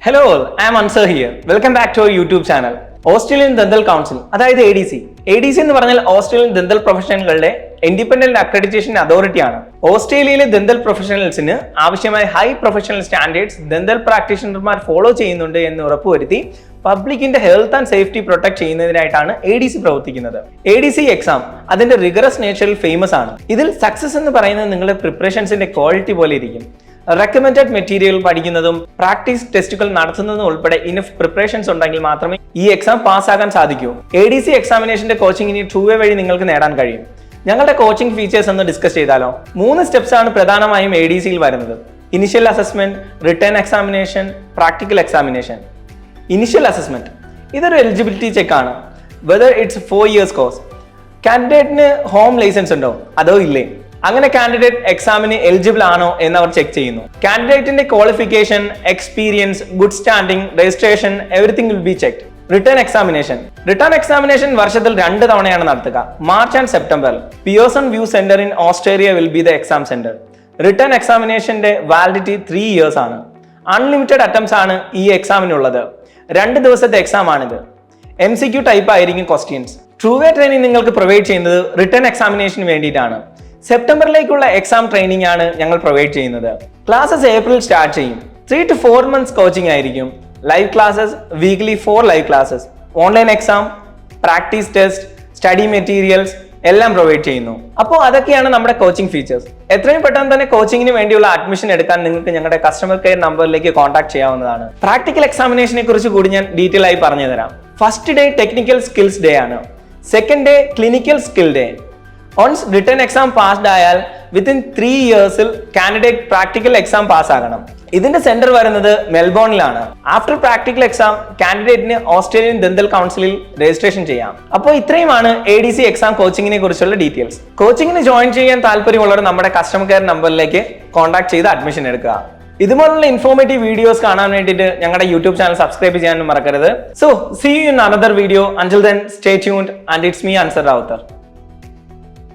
Hello all, I am Ansar here. Welcome back to our YouTube channel. Australian Dental Council, അതായത് ADC. ADC എന്ന് പറഞ്ഞാൽ Australian dental പ്രൊഫഷണലുകളുടെ independent accreditation അതോറിറ്റിയാണ്. ഓസ്ട്രേലിയയിലെ dental പ്രൊഫഷണൽസിന് ആവശ്യമായ ഹൈ പ്രൊഫഷണൽ സ്റ്റാൻഡേർഡ്സ് ദന്തൽ പ്രാക്ടീഷണർമാർ ഫോളോ ചെയ്യുന്നുണ്ട് എന്ന് ഉറപ്പുവരുത്തി പബ്ലിക്കിന്റെ ഹെൽത്ത് ആൻഡ് സേഫ്റ്റി പ്രൊട്ടക്ട് ചെയ്യുന്നതിനായിട്ടാണ് ADC പ്രവർത്തിക്കുന്നത്. ADC എക്സാം അതിന്റെ റിഗറസ് നേച്ചറിൽ ഫേമസ് ആണ്. ഇതിൽ സക്സസ് എന്ന് പറയുന്നത് നിങ്ങളുടെ പ്രിപ്പറേഷൻസിന്റെ ക്വാളിറ്റി പോലെ ഇരിക്കും. റെക്കമെൻഡഡ് മെറ്റീരിയൽ പഠിക്കുന്നതും പ്രാക്ടീസ് ടെസ്റ്റുകൾ നടത്തുന്നതും ഉൾപ്പെടെ ഇനഫ് പ്രിപ്പറേഷൻസ് ഉണ്ടെങ്കിൽ മാത്രമേ ഈ എക്സാം പാസ്സാകാൻ സാധിക്കൂ. ADC എക്സാമിനേഷന്റെ കോച്ചിങ് ഇനി ട്രൂവേ വഴി നിങ്ങൾക്ക് നേടാൻ കഴിയും. ഞങ്ങളുടെ കോച്ചിങ് ഫീച്ചേഴ്സ് ഒന്ന് ഡിസ്കസ് ചെയ്താലോ? 3 സ്റ്റെപ്സ് ആണ് പ്രധാനമായും ADCയിൽ വരുന്നത്. Initial assessment, written examination, practical examination. Initial assessment ഇതൊരു എലിജിബിലിറ്റി ചെക്ക് ആണ്. Whether it's 4 years course. കാൻഡിഡേറ്റിന് ഹോം ലൈസൻസ് ഉണ്ടോ അതോ ഇല്ലേ? അങ്ങനെ കാൻഡിഡേറ്റ് എക്സാമിന് എലിജിബിൾ ആണോ എന്ന് അവർ ചെക്ക് ചെയ്യുന്നു. കാൻഡിഡേറ്റിന്റെ qualification, experience, good standing, registration everything will be checked. Written examination വർഷത്തിൽ 2 തവണയാണ് നടത്തുക. March and September. Pearson VUE centre in Australia will be the exam centre. Written എക്സാമിനേഷന്റെ വാലിഡിറ്റി 3 years ആണ്. അൺലിമിറ്റഡ് അറ്റംപ്റ്റ്സ് ആണ് ഈ എക്സാമിനുള്ളത്. 2 ദിവസത്തെ എക്സാം ആണിത്. MCQ ടൈപ്പ് ആയിരിക്കും ക്വസ്റ്റ്യൻസ്. ട്രൂവേ ട്രെയിനിങ് നിങ്ങൾക്ക് പ്രൊവൈഡ് ചെയ്യുന്നത് റിട്ടേൺ എക്സാമിനേഷന് വേണ്ടിയിട്ടാണ്. സെപ്റ്റംബറിലേക്കുള്ള എക്സാം ട്രെയിനിങ് ആണ് ഞങ്ങൾ പ്രൊവൈഡ് ചെയ്യുന്നത്. ക്ലാസ്സസ് ഏപ്രിൽ സ്റ്റാർട്ട് ചെയ്യും. 3 to 4 months കോച്ചിങ് ആയിരിക്കും. Live classes, weekly 4 live classes, online exam, practice test, study materials എല്ലാം പ്രൊവൈഡ് ചെയ്യുന്നു. അപ്പോൾ അതൊക്കെയാണ് നമ്മുടെ കോച്ചിങ് ഫീച്ചേഴ്സ്. എത്രയും പെട്ടെന്ന് തന്നെ കോച്ചിങ്ങിന് വേണ്ടിയുള്ള അഡ്മിഷൻ എടുക്കാൻ നിങ്ങൾക്ക് ഞങ്ങളുടെ കസ്റ്റമർ കെയർ നമ്പറിലേക്ക് കോൺടാക്ട് ചെയ്യാവുന്നതാണ്. പ്രാക്ടിക്കൽ എക്സാമിനേഷനെ കുറിച്ച് കൂടി ഞാൻ ഡീറ്റെയിൽ ആയി പറഞ്ഞു തരാം. First day technical skills day ആണ്. Second day clinical skill day. Once written exam passed ആയാൽ within 3 years candidate practical exam pass ആകണം. ഇതിന്റെ സെന്റർ വരുന്നത് മെൽബോണിലാണ്. ആഫ്റ്റർ പ്രാക്ടിക്കൽ എക്സാം കാൻഡിഡേറ്റിന് ഓസ്ട്രേലിയൻ ദന്തൽ കൗൺസിലിൽ രജിസ്ട്രേഷൻ ചെയ്യാം. അപ്പോൾ ഇത്രയുമാണ് ADC എക്സാം കോച്ചിങ്ങിനെ കുറിച്ചുള്ള ഡീറ്റെയിൽസ്. കോച്ചിങ്ങിന് ജോയിൻ ചെയ്യാൻ താല്പര്യമുള്ളവർ നമ്മുടെ കസ്റ്റമർ കെയർ നമ്പറിലേക്ക് കോൺടാക്ട് ചെയ്ത് അഡ്മിഷൻ എടുക്കുക. ഇതുപോലുള്ള ഇൻഫോർമേറ്റീവ് വീഡിയോസ് കാണാൻ വേണ്ടിയിട്ട് ഞങ്ങളുടെ യൂട്യൂബ് ചാനൽ സബ്സ്ക്രൈബ് ചെയ്യാനും മറക്കരുത്. So see you in another video. Until then stay tuned and it's me Ansar Rawther.